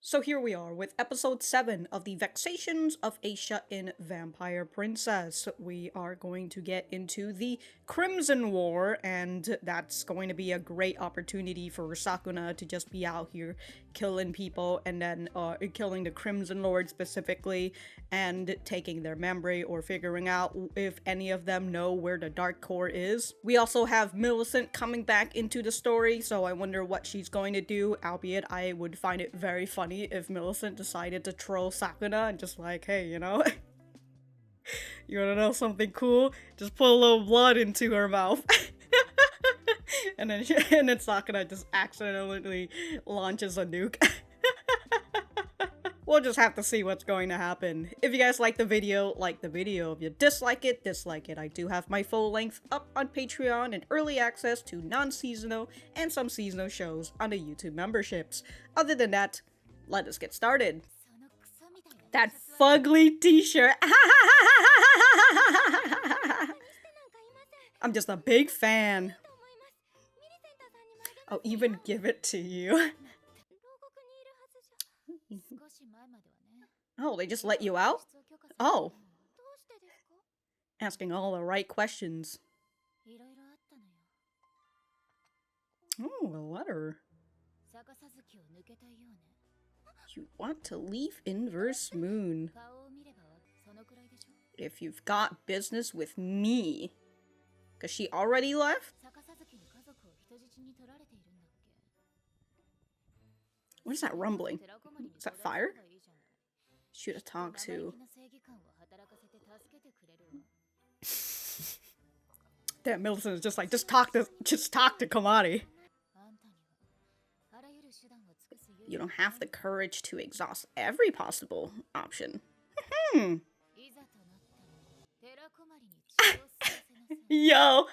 So here we are with episode 7 of the Vexations of Asia in Vampire Princess. We are going to get into the Crimson War, and that's going to be a great opportunity for Sakuna to just be out here killing people, and then killing the Crimson Lord specifically, and taking their memory or figuring out if any of them know where the Dark Core is. We also have Millicent coming back into the story, so I wonder what she's going to do, albeit I would find it very funny if Millicent decided to troll Sakuna and just like, hey, you know, you wanna know something cool? Just put a little blood into her mouth. and then Sakuna just accidentally launches a nuke. We'll just have to see what's going to happen. If you guys like the video, like the video. If you dislike it, dislike it. I do have my full length up on Patreon and early access to non-seasonal and some seasonal shows on the YouTube memberships. Other than that, let us get started. That fugly t-shirt. I'm just a big fan. I'll even give it to you. Oh, they just let you out? Oh. Asking all the right questions. Oh, a letter. You want to leave Inverse Moon. If you've got business with me. Cause she already left? What is that rumbling? Is that fire? Should have talked to. Damn, Millicent is just like, just talk to Komari. You don't have the courage to exhaust every possible option. Yo!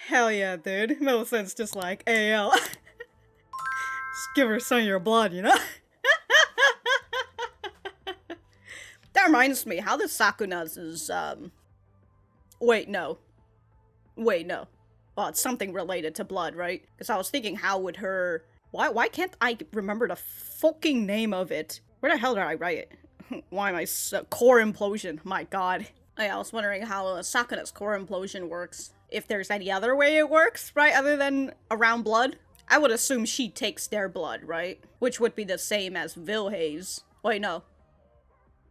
Hell yeah, dude. Millicent's just like, AL. Just give her some of your blood, you know? That reminds me, how the Sakuna's is, Wait, no. Well, it's something related to blood, right? Because I was thinking, how would her... Why can't I remember the fucking name of it? Where the hell did I write it? Why am I so... Core implosion, my god. Oh, yeah, I was wondering how Sakuna's core implosion works. If there's any other way it works, right? Other than around blood? I would assume she takes their blood, right? Which would be the same as Vilhay's. Wait, no.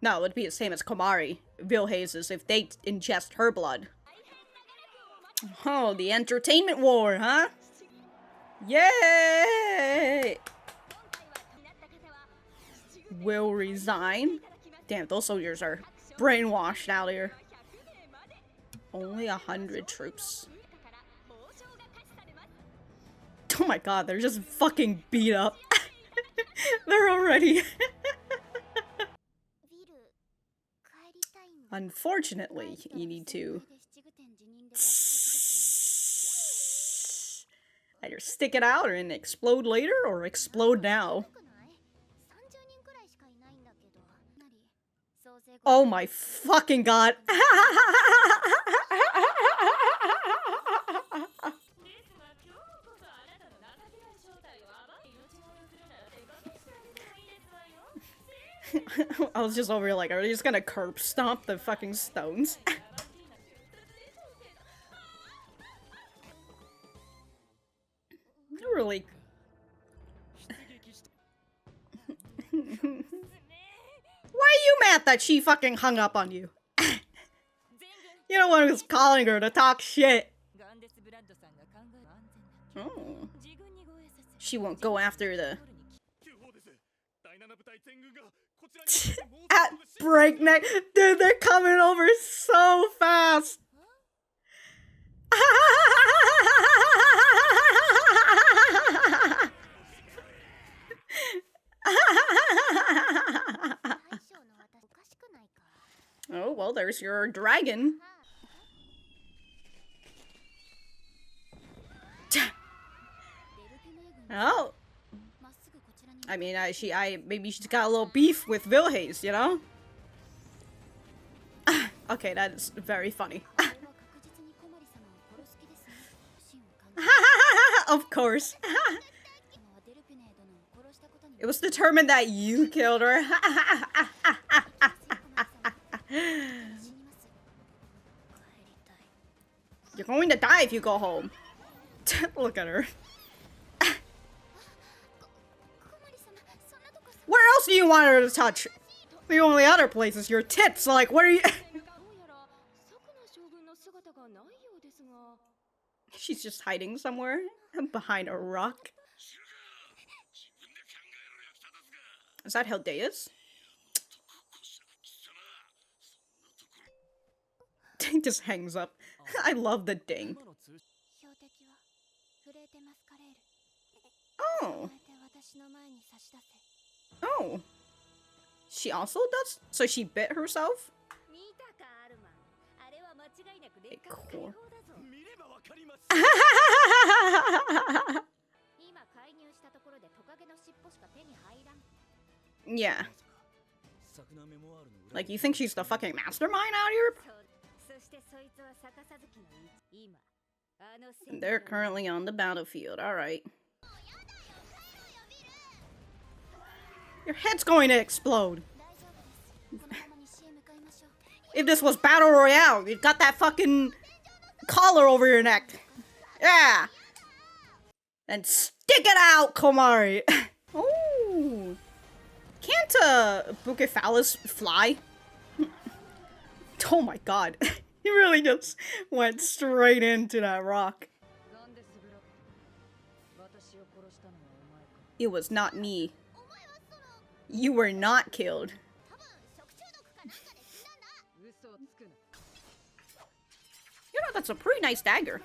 No, it would be the same as Komari. Vilhay's if they ingest her blood. Oh, the entertainment war, huh? Yay! Will resign. Damn, those soldiers are brainwashed out here. Only 100 troops. Oh my god, they're just fucking beat up. They're already... Unfortunately, you need to... either stick it out and explode later, or explode now. Oh my fucking god. I was just over here like, are they just gonna curb stomp the fucking stones? Really? Why are you mad that she fucking hung up on you? You're the one who's calling her to talk shit. Oh. She won't go after the... At breakneck. Dude, they're coming over so fast. Oh, well, there's your dragon. Oh. I mean, maybe she's got a little beef with Vilhay's, you know? Okay, that is very funny. Of course. It was determined that you killed her. You're going to die if you go home. Look at her. Where else do you want her to touch? The only other place is your tits. Like, what are you? She's just hiding somewhere behind a rock. Is that Hildea's? He just hangs up. I love the ding. Oh. Oh. She also does? So she bit herself? Cool. Yeah. Like, you think she's the fucking mastermind out here? They're currently on the battlefield, alright. Your head's going to explode. If this was Battle Royale, you got that fucking collar over your neck. Yeah. And stick it out, Komari. Oh. Can't Bucephalus fly? Oh my god. He really just went straight into that rock. It was not me. You were not killed. You know, that's a pretty nice dagger.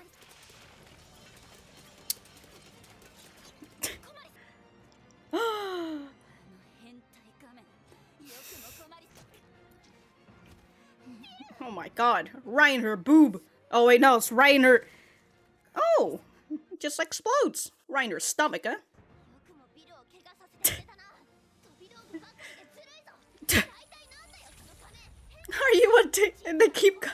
Oh my god. Right in her boob. Oh wait, no, it's right in her... Oh! It just explodes. Right in her stomach, huh? Are you and they keep...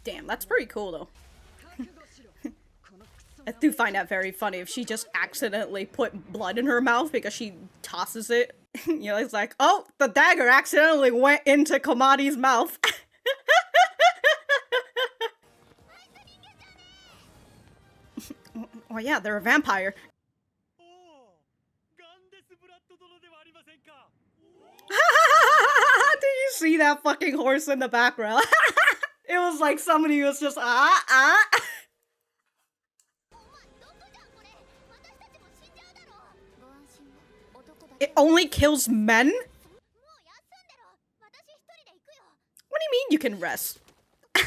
Damn, that's pretty cool though. I do find that very funny if she just accidentally put blood in her mouth because she tosses it. You know, it's like, oh, the dagger accidentally went into Komari's mouth. Oh yeah, they're a vampire. Did you see that fucking horse in the background? It was like somebody was just It only kills men? What do you mean you can rest? I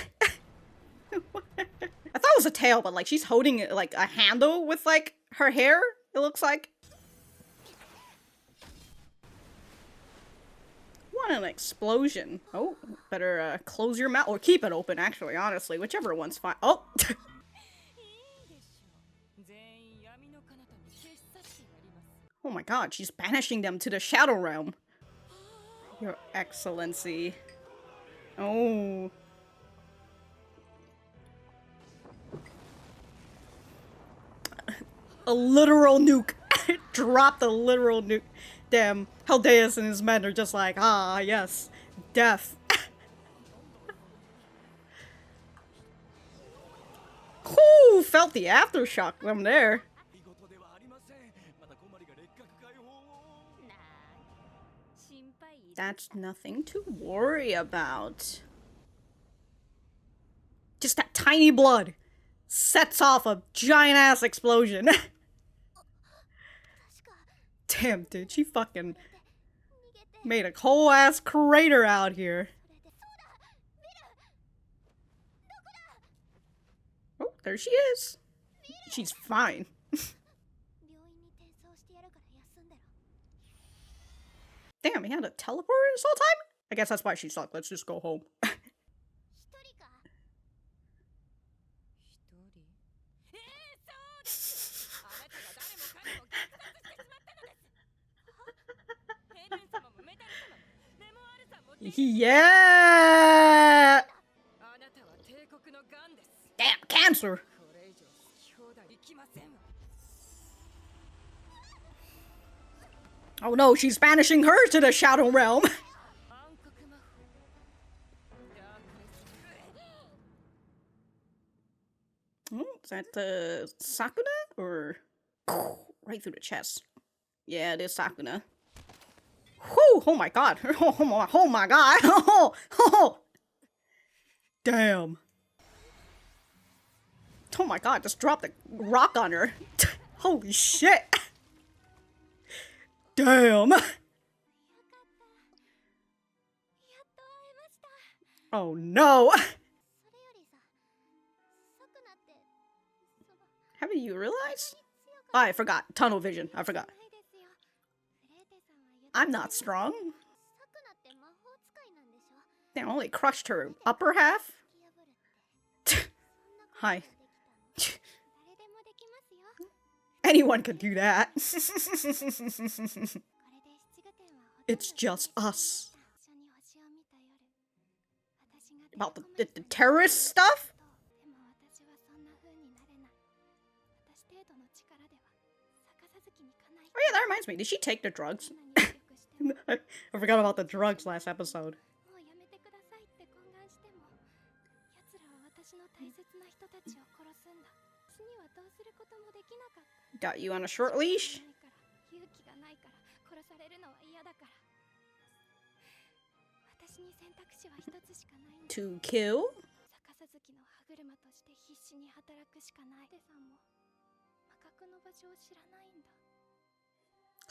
thought it was a tail, but like she's holding like a handle with like her hair, it looks like. What an explosion. Oh, better close your mouth or keep it open actually, honestly, whichever one's fine. Oh! Oh my god, she's banishing them to the Shadow Realm. Your Excellency. Oh. A literal nuke. Dropped a literal nuke. Damn, Hildeus and his men are just like, ah, yes, death. Whoo, felt the aftershock from there. That's nothing to worry about. Just that tiny blood sets off a giant-ass explosion. Damn, dude, she fucking made a whole-ass crater out here. Oh, there she is. She's fine. Damn, he had a teleporter this whole time? I guess that's why she's like, let's just go home. Yeah! Damn, cancer! Oh no, she's banishing her to the Shadow Realm! Is that Sakuna? Or... right through the chest. Yeah, it is Sakuna. Whew! Oh my god! Oh my god! Oh! Damn. Oh my god, just dropped a rock on her. Holy shit! Damn! Oh no! Haven't you realized? Oh, I forgot. Tunnel vision. I forgot. I'm not strong. They only crushed her upper half? Hi. Anyone could do that. It's just us. About the terrorist stuff? Oh yeah, that reminds me. Did she take the drugs? I forgot about the drugs last episode. Got you on a short leash? To kill?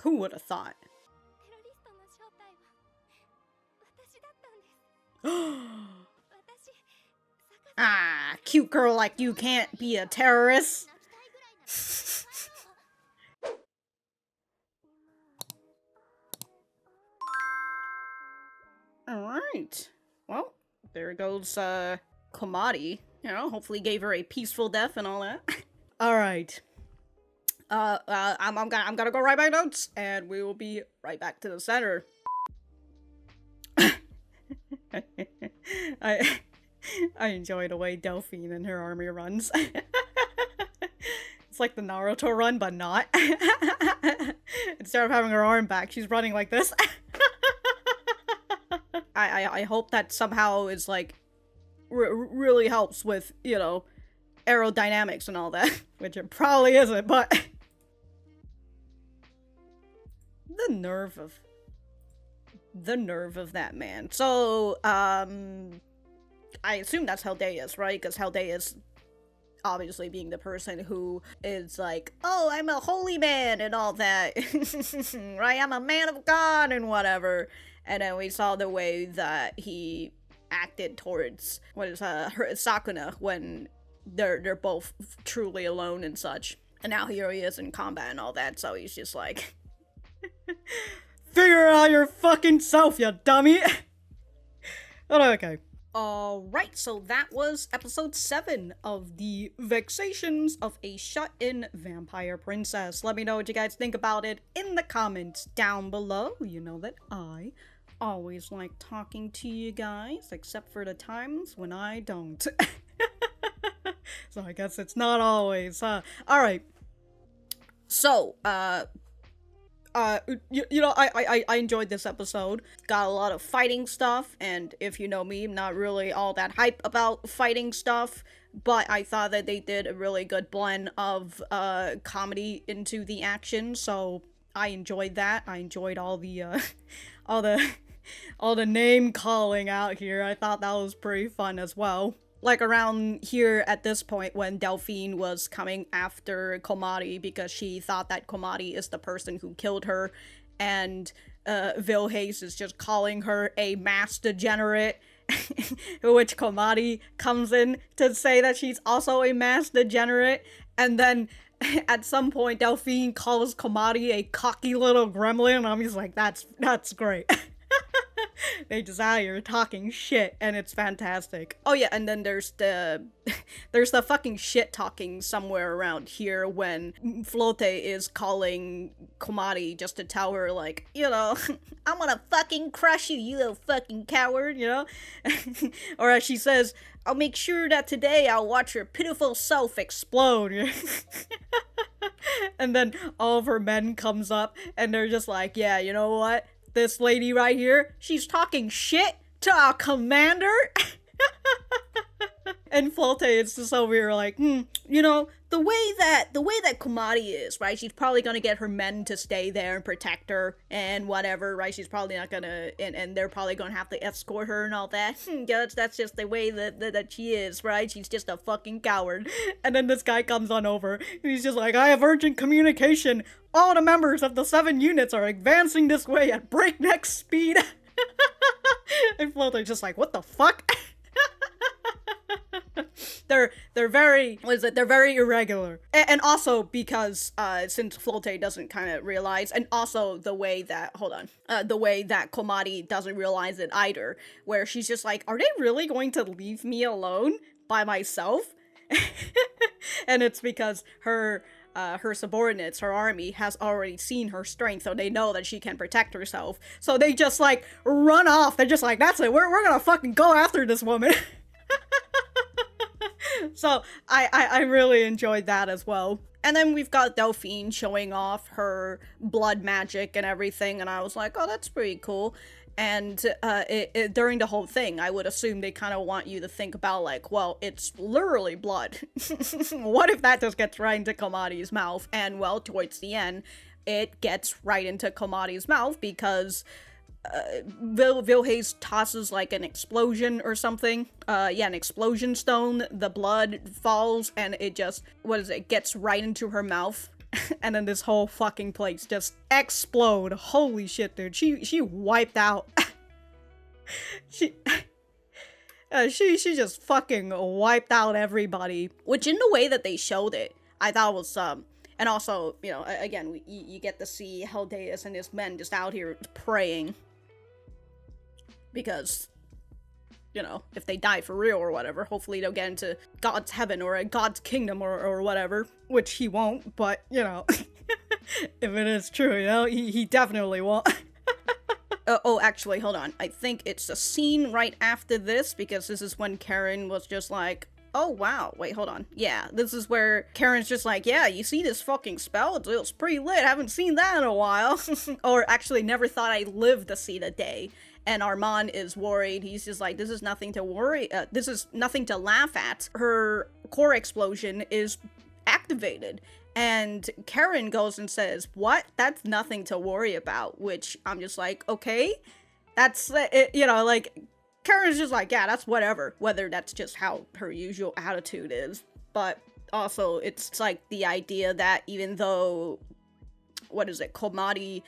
Who would have thought? Ah, cute girl like you can't be a terrorist. Alright. Well, there goes, Komari. You know, hopefully gave her a peaceful death and all that. Alright. I'm gonna go write my notes, and we will be right back to the center. I enjoy the way Delphine and her army runs. It's like the Naruto run, but not. Instead of having her arm back, she's running like this. I hope that somehow is like really helps with, you know, aerodynamics and all that, which it probably isn't, but the nerve of that man. So I assume that's Heldeus, right? Because Heldeus obviously being the person who is like, oh, I'm a holy man and all that, right? I'm a man of God and whatever. And then we saw the way that he acted towards Sakuna when they're both truly alone and such. And now here he is in combat and all that, so he's just like, figure out your fucking self, you dummy. But okay. Alright, so that was episode 7 of the Vexations of a Shut-In Vampire Princess. Let me know what you guys think about it in the comments down below. You know that I always like talking to you guys, except for the times when I don't. So I guess it's not always, Alright. So, you know, I enjoyed this episode. Got a lot of fighting stuff, and if you know me, I'm not really all that hype about fighting stuff, but I thought that they did a really good blend of comedy into the action, so I enjoyed that. I enjoyed all the all the name calling out here. I thought that was pretty fun as well. Like around here at this point when Delphine was coming after Komari because she thought that Komari is the person who killed her, and Vilhace is just calling her a mass degenerate, which Komari comes in to say that she's also a mass degenerate, and then at some point Delphine calls Komari a cocky little gremlin, and I'm just like, that's great. They just out here talking shit, and it's fantastic. Oh yeah, and then there's the fucking shit talking somewhere around here when Flote is calling Komari just to tell her, like, you know, I'm gonna fucking crush you, you little fucking coward, you know? Or as she says, I'll make sure that today I'll watch your pitiful self explode. And then all of her men comes up and they're just like, yeah, you know what? This lady right here, she's talking shit to our commander. And Flote is just over here like, you know, the way that Komari is, right? She's probably gonna get her men to stay there and protect her and whatever, right? She's probably not gonna, and they're probably gonna have to escort her and all that. That's just the way that she is, right? She's just a fucking coward. And then this guy comes on over and he's just like, I have urgent communication. All the members of the 7 units are advancing this way at breakneck speed. And Flote's just like, what the fuck? They're very, what is it? They're very irregular. And also because, since Flote doesn't kind of realize, and also the way that, the way that Komari doesn't realize it either, where she's just like, are they really going to leave me alone by myself? And it's because her subordinates, her army, has already seen her strength, so they know that she can protect herself. So they just, like, run off. They're just like, that's it, we're gonna fucking go after this woman. So I really enjoyed that as well. And then we've got Delphine showing off her blood magic and everything, and I was like, oh, that's pretty cool. And during the whole thing, I would assume they kind of want you to think about, like, well, it's literally blood. What if that just gets right into Komari's mouth? And, well, towards the end, it gets right into Komari's mouth because Vilhais tosses like an explosion or something. An explosion stone. The blood falls and it just, gets right into her mouth. And then this whole fucking place just explode. Holy shit, dude. She wiped out. She just fucking wiped out everybody. Which in the way that they showed it, I thought was, and also, you know, again, you get to see Heldeus and his men just out here praying. Because, you know, if they die for real or whatever, hopefully they'll get into God's heaven or God's kingdom or whatever, which he won't, but, you know, if it is true, you know, he definitely won't. Oh, actually, hold on. I think it's a scene right after this, because this is when Karen was just like, oh, wow, wait, hold on. Yeah, this is where Karen's just like, yeah, you see this fucking spell? It's pretty lit, haven't seen that in a while. Or actually, never thought I'd live to see the day. And Armand is worried. He's just like, this is nothing to worry, this is nothing to laugh at. Her core explosion is activated. And Karen goes and says, what? That's nothing to worry about. Which I'm just like, okay, that's, you know, like, Karen's just like, yeah, that's whatever. Whether that's just how her usual attitude is. But also, it's like the idea that even though, Komari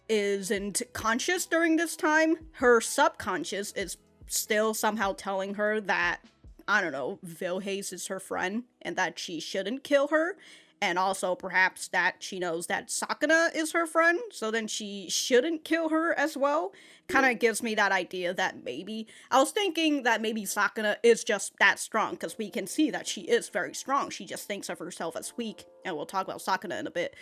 isn't conscious during this time, her subconscious is still somehow telling her that, I don't know, Vilhais is her friend and that she shouldn't kill her. And also perhaps that she knows that Sakuna is her friend, so then she shouldn't kill her as well. Kind of gives me that idea that maybe, I was thinking that maybe Sakuna is just that strong, because we can see that she is very strong. She just thinks of herself as weak, and we'll talk about Sakuna in a bit.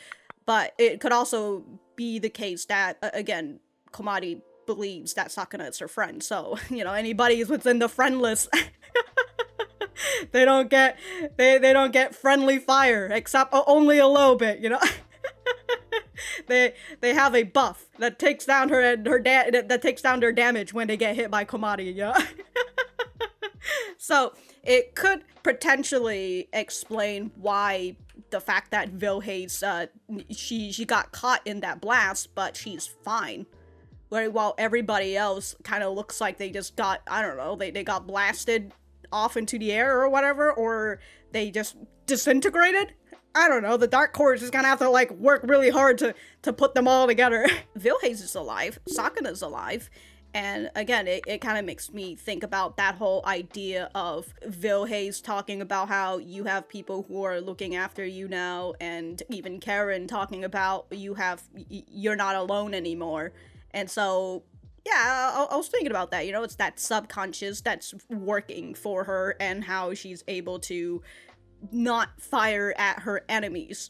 But it could also be the case that, again, Komari believes that Sakuna is her friend. So, you know, anybody who's within the friend list, they don't get friendly fire, except only a little bit, you know. They have a buff that takes down that takes down their damage when they get hit by Komari, you know. So it could potentially explain why the fact that Vilhais, she got caught in that blast, but she's fine. While everybody else kind of looks like they just got, I don't know, they got blasted off into the air or whatever, or they just disintegrated. I don't know, the Dark Core is just gonna have to, like, work really hard to put them all together. Vilhais is alive, Sakuna's alive. And again, it kind of makes me think about that whole idea of Vilhais talking about how you have people who are looking after you now, and even Karen talking about you're not alone anymore. And so, yeah, I was thinking about that, you know, it's that subconscious that's working for her and how she's able to not fire at her enemies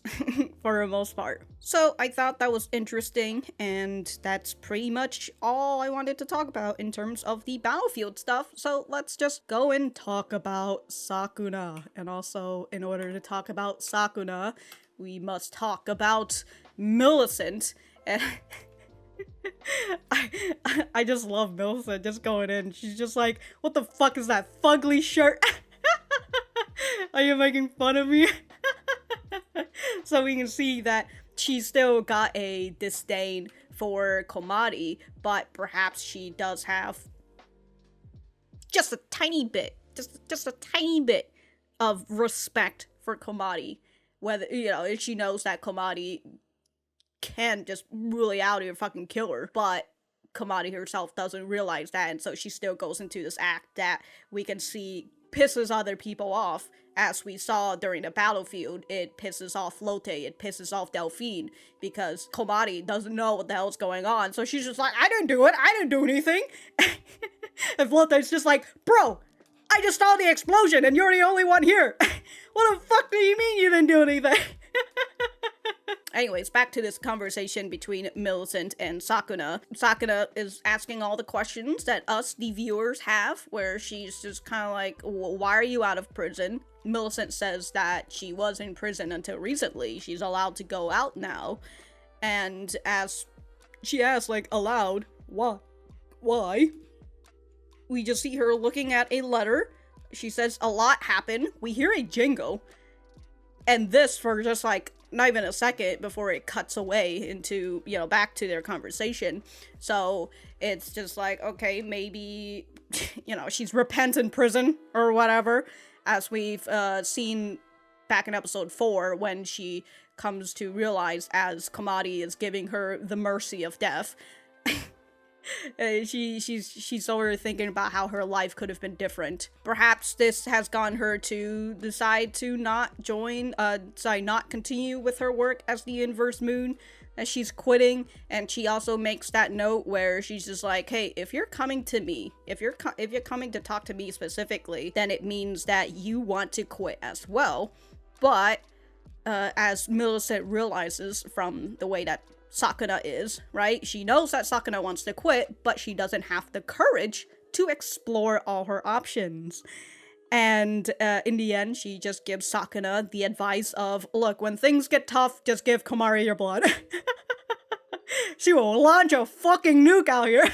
for the most part. So I thought that was interesting, and that's pretty much all I wanted to talk about in terms of the battlefield stuff. So let's just go and talk about Sakuna. And also, in order to talk about Sakuna, we must talk about Millicent. And I just love Millicent just going in. She's just like, what the fuck is that fugly shirt? Are you making fun of me? So we can see that she's still got a disdain for Komari, but perhaps she does have just a tiny bit, just a tiny bit of respect for Komari. Whether, you know, if she knows that Komari can just really out here fucking kill her, but Komari herself doesn't realize that, and so she still goes into this act that we can see pisses other people off. As we saw during the battlefield, it pisses off Lotte, it pisses off Delphine, because Komari doesn't know what the hell's going on, so she's just like, I didn't do it, I didn't do anything. And Lotte's just like, bro, I just saw the explosion and you're the only one here. What the fuck do you mean you didn't do anything? Anyways, back to this conversation between Millicent and Sakuna. Sakuna is asking all the questions that us, the viewers, have, where she's just kind of like, why are you out of prison? Millicent says that she was in prison until recently. She's allowed to go out now. And as she asks, like, aloud, why? We just see her looking at a letter. She says, a lot happened. We hear a jingle. And this for just, like, not even a second before it cuts away into, you know, back to their conversation. So it's just like, okay, maybe, you know, she's repent in prison or whatever, as we've seen back in episode 4 when she comes to realize as Komari is giving her the mercy of death. She's over thinking about how her life could have been different. Perhaps this has gotten her to decide to not continue with her work as the inverse moon, as she's quitting. And she also makes that note where she's just like, hey, if you're coming to me, if you're coming to talk to me specifically, then it means that you want to quit as well. But as Millicent realizes from the way that Sakuna is, right? She knows that Sakuna wants to quit, but she doesn't have the courage to explore all her options. And in the end, she just gives Sakuna the advice of, look, when things get tough, just give Komari your blood. She will launch a fucking nuke out here.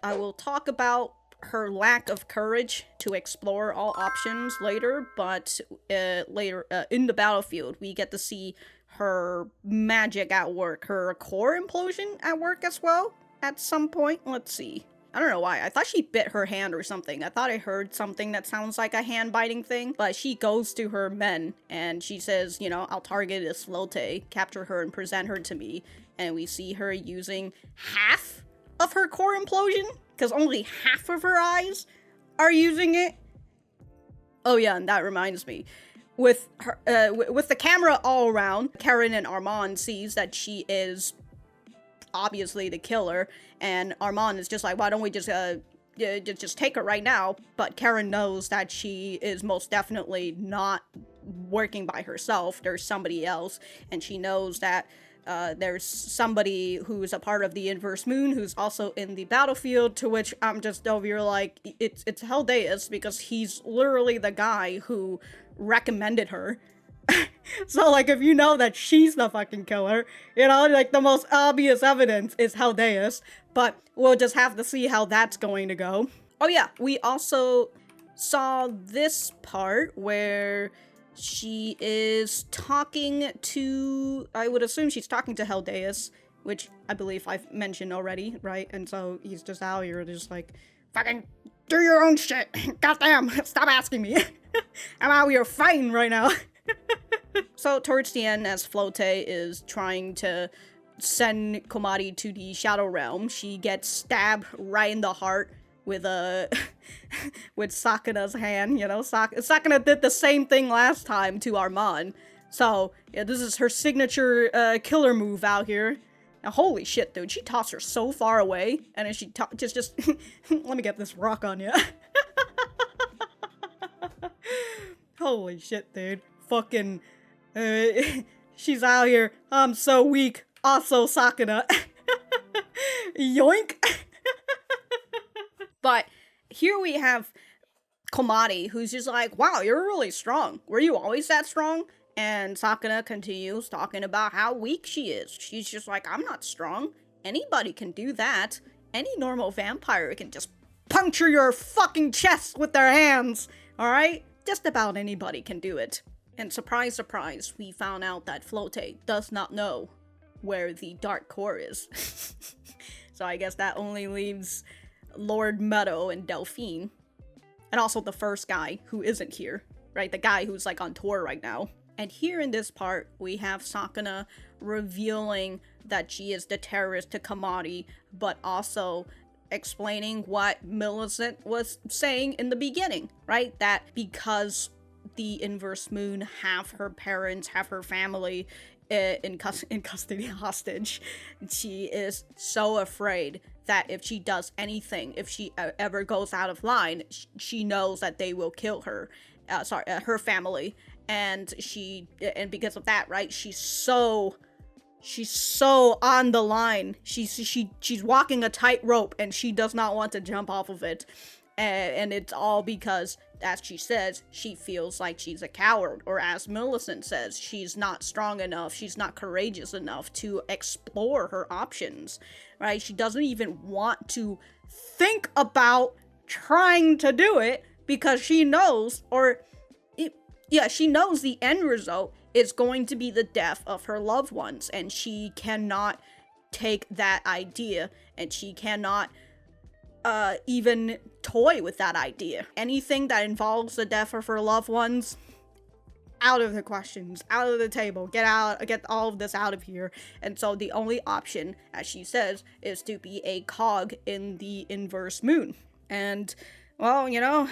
I will talk about her lack of courage to explore all options later, but later in the battlefield, we get to see her magic at work, her core implosion at work as well, at some point. Let's see. I don't know why. I thought she bit her hand or something. I thought I heard something that sounds like a hand-biting thing. But she goes to her men, and she says, you know, I'll target this Lotte, capture her, and present her to me. And we see her using half of her core implosion, because only half of her eyes are using it. Oh yeah, and that reminds me. With her, with the camera all around, Karen and Armand sees that she is obviously the killer, and Armand is just like, why don't we just take her right now? But Karen knows that she is most definitely not working by herself. There's somebody else, and she knows that there's somebody who's a part of the inverse moon who's also in the battlefield, to which I'm just over here like, it's Heldeus, because he's literally the guy who recommended her. So, like, if you know that she's the fucking killer, you know, like, the most obvious evidence is Heldeus, but we'll just have to see how that's going to go. Oh yeah, we also saw this part where she is talking to, I would assume she's talking to Heldeus, which I believe I've mentioned already, right? And so he's just out here just like, fucking do your own shit. Goddamn, stop asking me. I'm out here fighting right now. So towards the end, as Flotte is trying to send Komari to the Shadow Realm, she gets stabbed right in the heart with with Sakuna's hand. You know, Sakuna did the same thing last time to Armand. So yeah, this is her signature killer move out here. Now, holy shit, dude, she tossed her so far away, and then she just let me get this rock on you. Holy shit, dude. Fucking, she's out here. I'm so weak. Also, Sakuna. Yoink. But here we have Komari, who's just like, wow, you're really strong. Were you always that strong? And Sakuna continues talking about how weak she is. She's just like, I'm not strong. Anybody can do that. Any normal vampire can just puncture your fucking chest with their hands, alright? Just about anybody can do it. And surprise, surprise, we found out that Flote does not know where the dark core is. So I guess that only leaves Lord Meadow and Delphine. And also the first guy who isn't here, right? The guy who's like on tour right now. And here in this part, we have Sakuna revealing that she is the terrorist to Komari, but also explaining what Millicent was saying in the beginning, right? That because the inverse moon have her parents, have her family in custody hostage, she is so afraid that if she does anything, if she ever goes out of line, she knows that they will kill her, her family, and because of that, right, she's so on the line. She's walking a tightrope, and she does not want to jump off of it. And it's all because, as she says, she feels like she's a coward. Or as Millicent says, she's not strong enough, she's not courageous enough to explore her options, right? She doesn't even want to think about trying to do it because she knows, she knows the end result is going to be the death of her loved ones, and she cannot take that idea, and she cannot even toy with that idea. Anything that involves the death of her loved ones, out of the questions, out of the table, get all of this out of here. And so the only option, as she says, is to be a cog in the inverse moon. And, well, you know,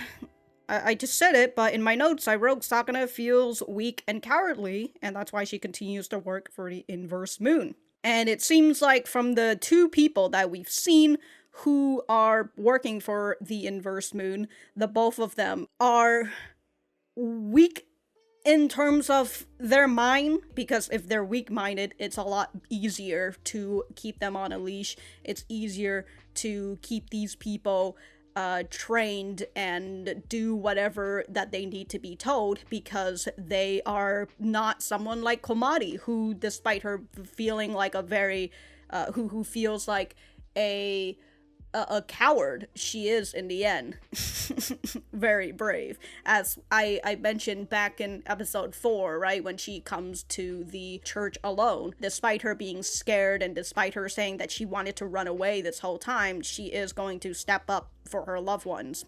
I just said it, but in my notes I wrote Sakuna feels weak and cowardly, and that's why she continues to work for the inverse moon. And it seems like from the two people that we've seen who are working for the inverse moon, the both of them are weak in terms of their mind, because if they're weak-minded, it's a lot easier to keep them on a leash. It's easier to keep these people trained and do whatever that they need to be told, because they are not someone like Komari, who, despite her feeling like a very who feels like a coward, she is in the end very brave. As I mentioned back in episode 4, right, when she comes to the church alone, despite her being scared and despite her saying that she wanted to run away this whole time, she is going to step up for her loved ones.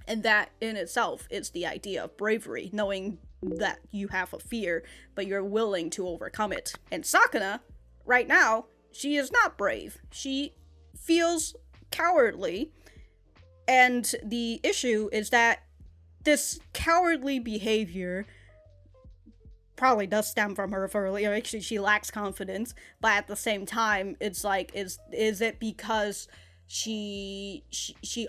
And that in itself is the idea of bravery, knowing that you have a fear, but you're willing to overcome it. And Sakuna, right now, she is not brave. She feels cowardly, and the issue is that this cowardly behavior probably does stem from her actually she lacks confidence, but at the same time it's like, is it because she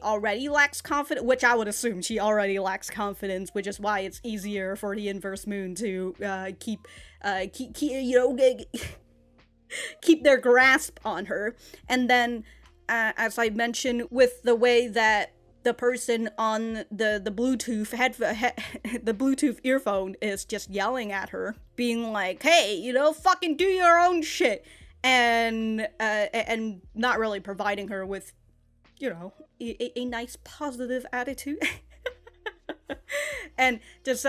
already lacks confidence, which I would assume she already lacks confidence, which is why it's easier for the inverse moon to keep their grasp on her. And then as I mentioned, with the way that the person on the Bluetooth the Bluetooth earphone is just yelling at her, being like, hey, you know, fucking do your own shit, and not really providing her with, you know, a nice positive attitude. And just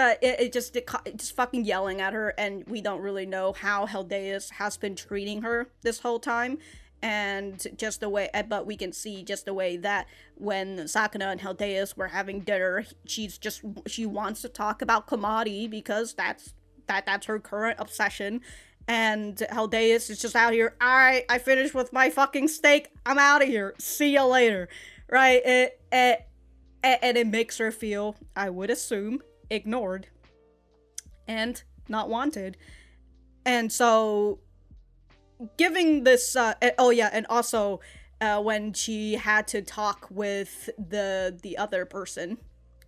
fucking yelling at her, and we don't really know how Heldeus has been treating her this whole time. And just the way, but we can see just the way that when Sakuna and Heldeus were having dinner, she wants to talk about Komari because that's her current obsession. And Heldeus is just out here, alright, I finished with my fucking steak, I'm out of here, see you later, right? And it makes her feel, I would assume, ignored and not wanted. And so giving this and also when she had to talk with the other person,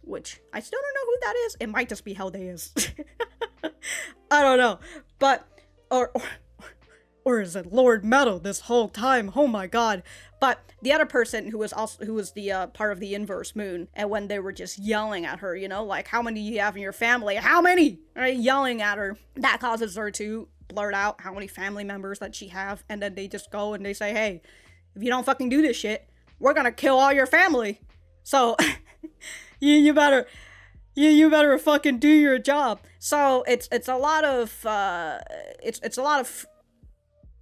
which I still don't know who that is. It might just be Heldeus. I don't know, but Or is it Lord Metal this whole time? Oh my god. But the other person who was the part of the inverse moon, and when they were just yelling at her, you know, like, how many do you have in your family? How many? Right? Yelling at her. That causes her to blurt out how many family members that she have, and then they just go and they say, hey, if you don't fucking do this shit, we're gonna kill all your family. So you better fucking do your job. So it's a lot of it's a lot of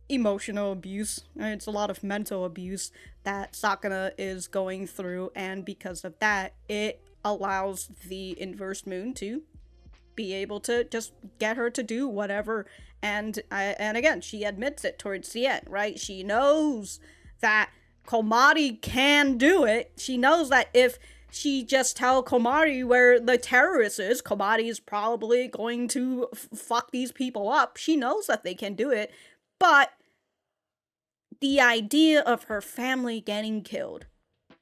emotional abuse. It's a lot of mental abuse that Sakuna is going through, and because of that, it allows the inverse moon to be able to just get her to do whatever. And again, she admits it towards the end, right? She knows that Komari can do it. She knows that if she just tell Komari where the terrorist is, Komari is probably going to fuck these people up. She knows that they can do it, but the idea of her family getting killed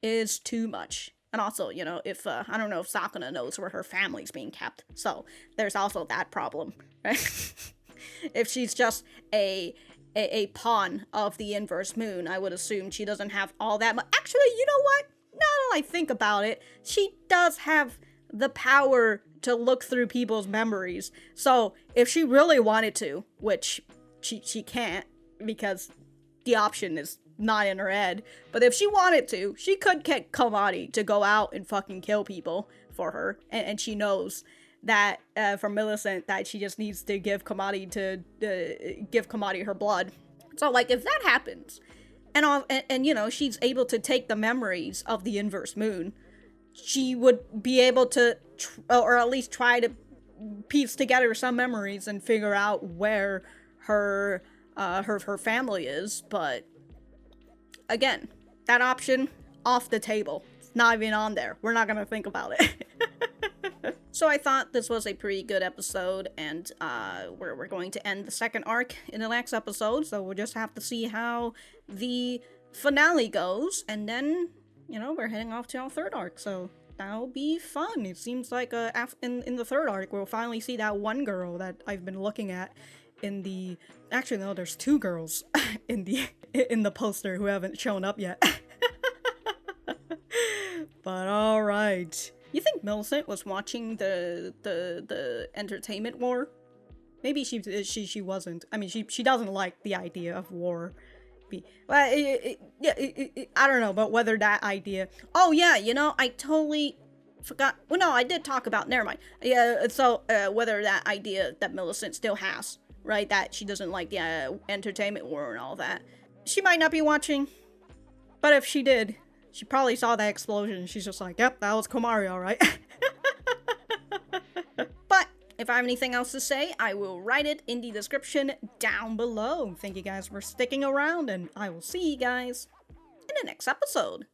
is too much. And also, you know, if I don't know if Sakuna knows where her family's being kept, so there's also that problem, right? If she's just a pawn of the inverse moon, I would assume she doesn't have all that much. Actually, you know what? Now that I think about it, she does have the power to look through people's memories. So if she really wanted to, which she can't because the option is not in her head, but if she wanted to, she could get Komari to go out and fucking kill people for her, and she knows that from Millicent that she just needs to give Komari her blood. So like if that happens, and you know, she's able to take the memories of the inverse moon, she would be able to or at least try to piece together some memories and figure out where her family is. But again, that option off the table. It's not even on there. We're not gonna think about it. So I thought this was a pretty good episode, and we're going to end the second arc in the next episode, so we'll just have to see how the finale goes, and then, you know, we're heading off to our third arc, so that'll be fun. It seems like in the third arc, we'll finally see that one girl that I've been looking at in the... Actually, no, there's two girls in the poster who haven't shown up yet. But alright. You think Millicent was watching the entertainment war? Maybe she wasn't. I mean, she doesn't like the idea of war. Well, I don't know, but whether that idea... Oh yeah, you know, I totally forgot. Well, no, I did talk about... Never mind. Yeah, so whether that idea that Millicent still has, right? That she doesn't like the entertainment war and all that. She might not be watching, but if she did... She probably saw that explosion. She's just like, yep, that was Komari, alright. But if I have anything else to say, I will write it in the description down below. Thank you guys for sticking around, and I will see you guys in the next episode.